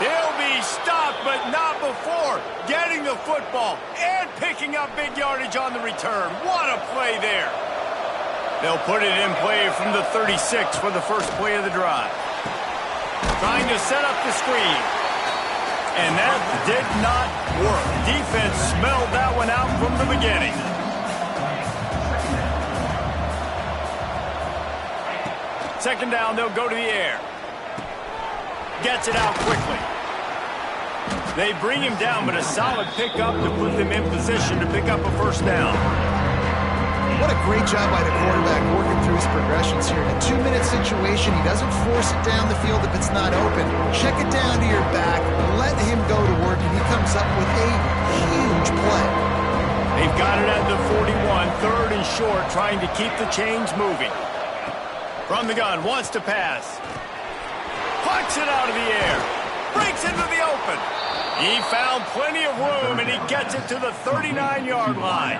He'll be stopped, but not before getting the football and picking up big yardage on the return. What a play there. They'll put it in play from the 36 for the first play of the drive. Trying to set up the screen. And that did not work. Defense smelled that one out from the beginning. Second down, they'll go to the air. Gets it out quickly. They bring him down, but a solid pickup to put them in position to pick up a first down. What a great job by the quarterback working through his progressions here. In a 2-minute situation, he doesn't force it down the field if it's not open. Check it down to your back, let him go to work, and he comes up with a huge play. They've got it at the 41, third and short, trying to keep the chains moving. From the gun, wants to pass. Pucks it out of the air. Breaks into the open. He found plenty of room, and he gets it to the 39-yard line.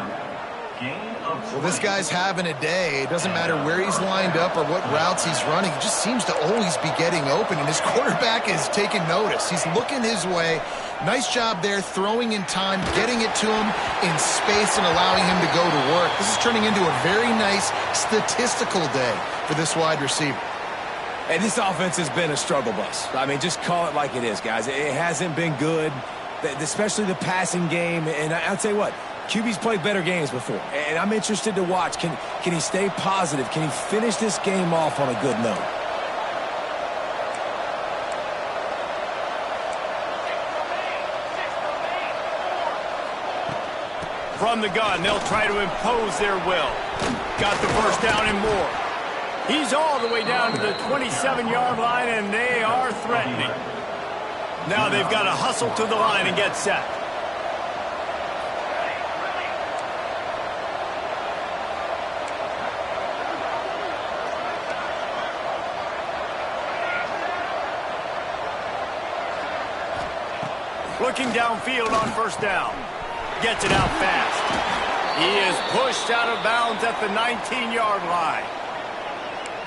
Well, this guy's having a day. It doesn't matter where he's lined up or what routes he's running. He just seems to always be getting open, and his quarterback is taking notice. He's looking his way. Nice job there, throwing in time, getting it to him in space and allowing him to go to work. This is turning into a very nice statistical day for this wide receiver. And this offense has been a struggle bus. I mean, just call it like it is, guys. It hasn't been good, especially the passing game. And I'll tell you what, QB's played better games before. And I'm interested to watch. Can he stay positive? Can he finish this game off on a good note? From the gun, they'll try to impose their will. Got the first down and more. He's all the way down to the 27-yard line, and they are threatening. Now they've got to hustle to the line and get set. Looking downfield on first down. Gets it out fast. He is pushed out of bounds at the 19-yard line.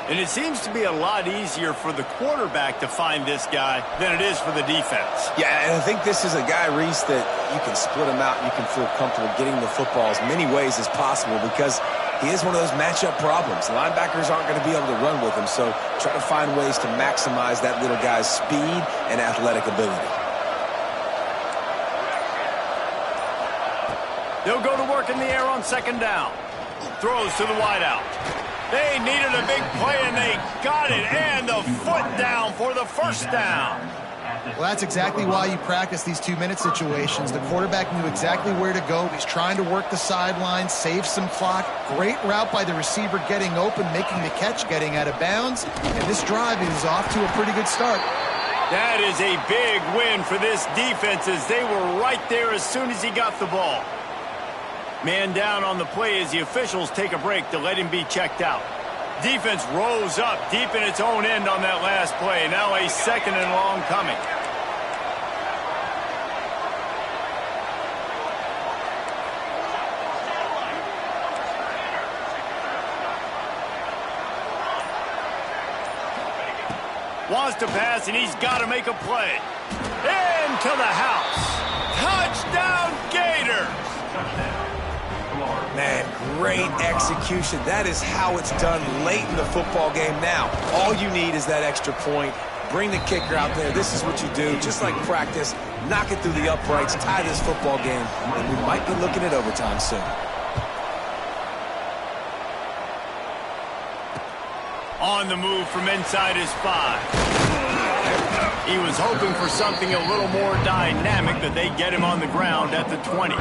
And it seems to be a lot easier for the quarterback to find this guy than it is for the defense. Yeah, and I think this is a guy, Reese, that you can split him out and you can feel comfortable getting the football as many ways as possible because he is one of those matchup problems. Linebackers aren't going to be able to run with him, so try to find ways to maximize that little guy's speed and athletic ability. They'll go to work in the air on second down. Throws to the wideout. They needed a big play, and they got it. And the foot down for the first down. Well, that's exactly why you practice these 2-minute situations. The quarterback knew exactly where to go. He's trying to work the sideline, save some clock. Great route by the receiver getting open, making the catch, getting out of bounds. And this drive is off to a pretty good start. That is a big win for this defense as they were right there as soon as he got the ball. Man down on the play as the officials take a break to let him be checked out. Defense rose up deep in its own end on that last play. Now a second and long coming. Wants to pass, and he's got to make a play. Into the house. Touchdown, Gators! Man, great execution. That is how it's done late in the football game now. All you need is that extra point. Bring the kicker out there. This is what you do. Just like practice, knock it through the uprights, tie this football game, and we might be looking at overtime soon. On the move from inside his 5. He was hoping for something a little more dynamic, that they get him on the ground at the 20.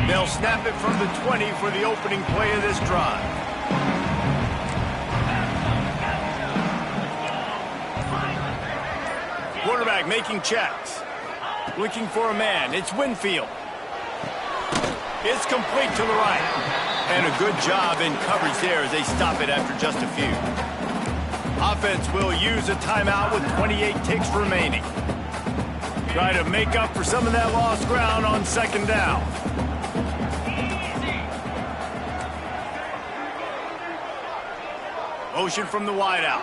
They'll snap it from the 20 for the opening play of this drive. Quarterback making checks. Looking for a man. It's Winfield. It's complete to the right. And a good job in coverage there as they stop it after just a few. Offense will use a timeout with 28 ticks remaining. Try to make up for some of that lost ground on second down. Motion from the wideout.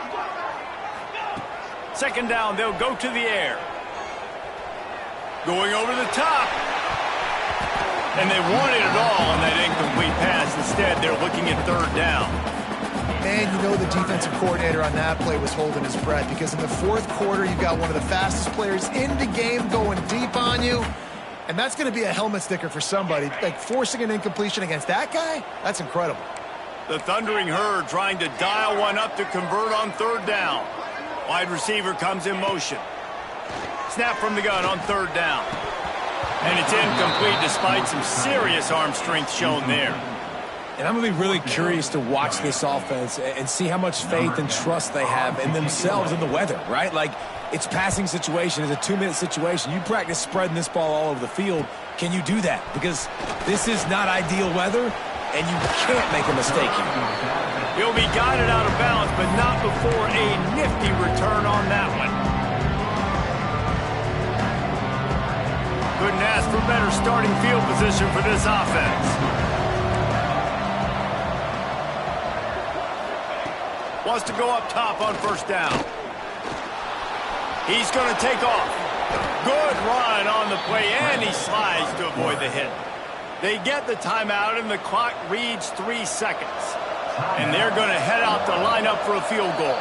Second down, they'll go to the air. Going over the top. And they wanted it all on that incomplete pass. Instead, they're looking at third down. And you know the defensive coordinator on that play was holding his breath, because in the fourth quarter, you've got one of the fastest players in the game going deep on you. And that's going to be a helmet sticker for somebody. Like, forcing an incompletion against that guy, that's incredible. The Thundering Herd trying to dial one up to convert on third down. Wide receiver comes in motion. Snap from the gun on third down. And it's incomplete despite some serious arm strength shown there. And I'm going to be really curious to watch this offense and see how much faith and trust they have in themselves and the weather, right? Like, it's passing situation. It's a 2-minute situation. You practice spreading this ball all over the field. Can you do that? Because this is not ideal weather, and you can't make a mistake here. He'll be guided out of bounds, but not before a nifty return on that one. Couldn't ask for better starting field position for this offense. Wants to go up top on first down. He's going to take off. Good run on the play, and he slides to avoid the hit. They get the timeout, and the clock reads 3 seconds. And they're going to head out to line up for a field goal.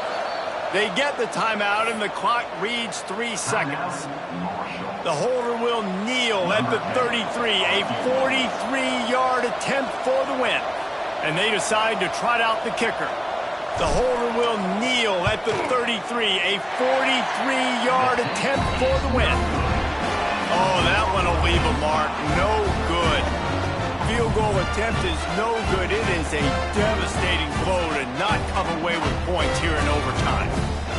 They get the timeout, and the clock reads 3 seconds. The holder will kneel at the 33, a 43-yard attempt for the win. And they decide to trot out the kicker. The holder will kneel at the 33, a 43-yard attempt for the win. Oh, that one will leave a mark. No good. Field goal attempt is no good. It is a devastating blow to not come away with points here in overtime.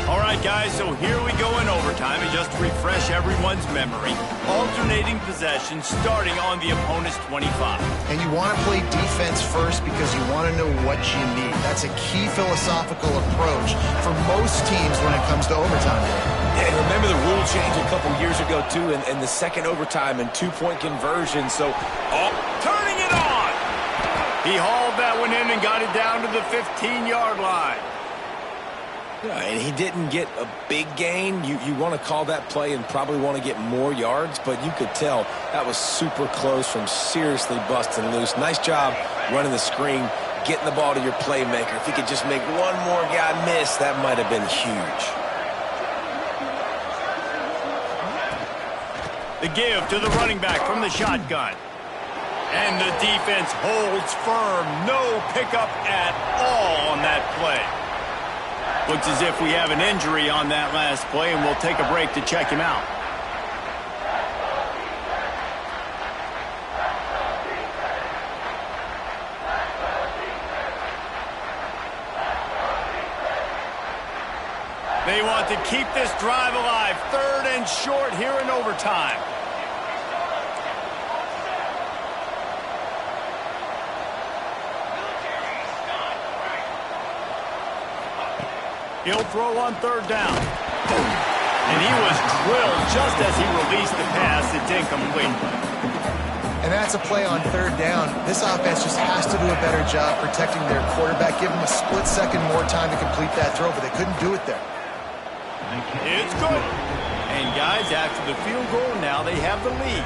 All right, guys, so here we go in overtime, and just to refresh everyone's memory, alternating possession starting on the opponent's 25. And you want to play defense first because you want to know what you need. That's a key philosophical approach for most teams when it comes to overtime. Yeah, and remember the rule change a couple years ago, too, in the second overtime and 2-point conversion. So, turning it on! He hauled that one in and got it down to the 15-yard line. Yeah, and he didn't get a big gain. You want to call that play and probably want to get more yards, but you could tell that was super close from seriously busting loose. Nice job running the screen, getting the ball to your playmaker. If he could just make one more guy miss, that might have been huge. The give to the running back from the shotgun. And the defense holds firm. No pickup at all on that play. Looks as if we have an injury on that last play, and we'll take a break to check him out. They want to keep this drive alive. 3rd and short here in overtime. He'll throw on 3rd down. And he was drilled just as he released the pass. It's incomplete. And that's a play on 3rd down. This offense just has to do a better job protecting their quarterback. Give him a split second more time to complete that throw, but they couldn't do it there. It's good. And guys, after the field goal, now they have the lead.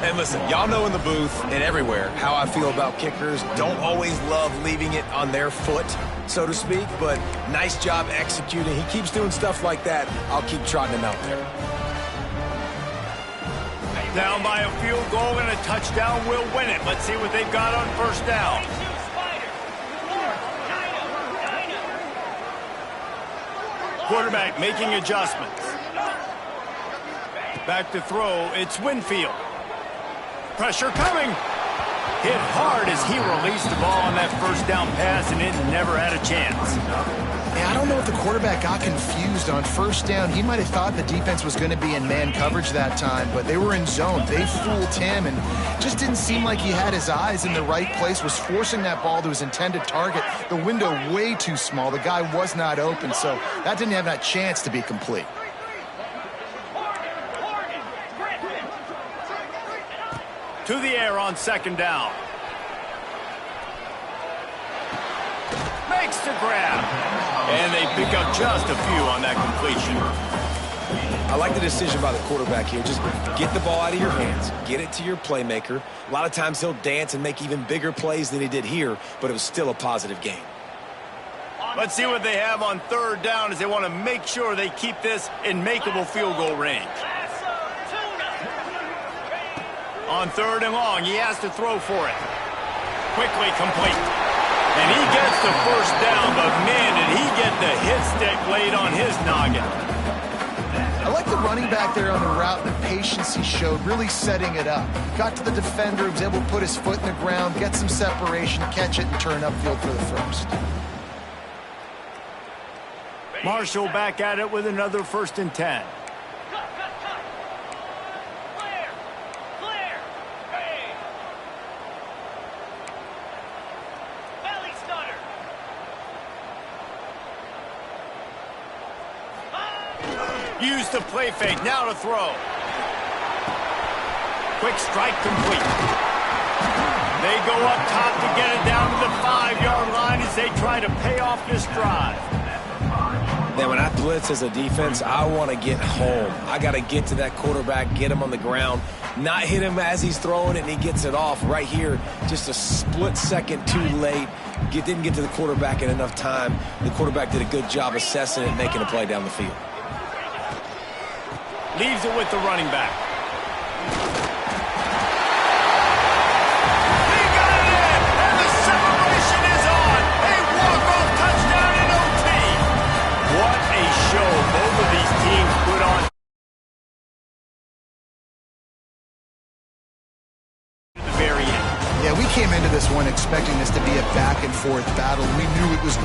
And listen, y'all know in the booth and everywhere how I feel about kickers. Don't always love leaving it on their foot, so to speak, but nice job executing. He keeps doing stuff like that. I'll keep trotting him out there. Down by a field goal and a touchdown will win it. Let's see what they've got on first down. Quarterback making adjustments. Back to throw, it's Winfield. Pressure coming. Hit hard as he released the ball on that first down pass, and it never had a chance. Yeah, I don't know if the quarterback got confused on first down. He might have thought the defense was going to be in man coverage that time, but they were in zone. They fooled him, and just didn't seem like he had his eyes in the right place, was forcing that ball to his intended target. The window way too small. The guy was not open, so that didn't have that chance to be complete. To the air on second down. Makes the grab. And they pick up just a few on that completion. I like the decision by the quarterback here. Just get the ball out of your hands. Get it to your playmaker. A lot of times he'll dance and make even bigger plays than he did here, but it was still a positive game. Let's see what they have on third down as they want to make sure they keep this in makeable field goal range. On third and long, he has to throw for it. Quickly complete. And he gets the first down, but man, did he get the hit stick laid on his noggin. I like the running back there on the route, the patience he showed, really setting it up. Got to the defender, was able to put his foot in the ground, get some separation, catch it, and turn upfield for the first. Marshall back at it with another 1st and 10. Use the play fake, now to throw. Quick strike complete. They go up top to get it down to the 5-yard line as they try to pay off this drive. Then when I blitz as a defense, I want to get home. I got to get to that quarterback, get him on the ground, not hit him as he's throwing it and he gets it off. Right here, just a split second too late. Didn't get to the quarterback in enough time. The quarterback did a good job assessing it and making a play down the field. Leaves it with the running back. He got it in, and the celebration is on. A walk-off touchdown in OT. What a show both of these teams put on at the very end. Yeah, we came into this one expecting this to be a back-and-forth battle. We knew it was